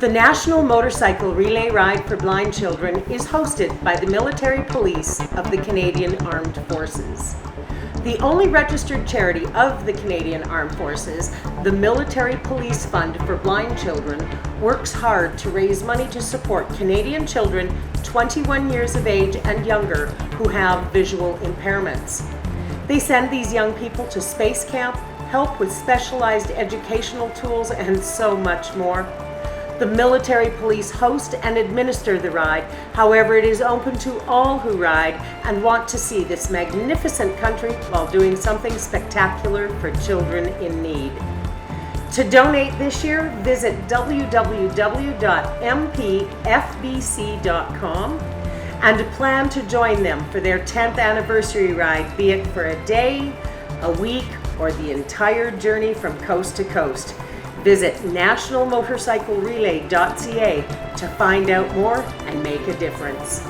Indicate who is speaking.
Speaker 1: The National Motorcycle Relay Ride for Blind Children is hosted by the Military Police of the Canadian Armed Forces. The only registered charity of the Canadian Armed Forces, the Military Police Fund for Blind Children, works hard to raise money to support Canadian children 21 years of age and younger who have visual impairments. They send these young people to space camp, help with specialized educational tools, and so much more. The military police host and administer the ride. However, it is open to all who ride and want to see this magnificent country while doing something spectacular for children in need. To donate this year, visit www.mpfbc.com and plan to join them for their 10th anniversary ride, be it for a day, a week, or the entire journey from coast to coast. Visit nationalmotorcyclerelay.ca to find out more and make a difference.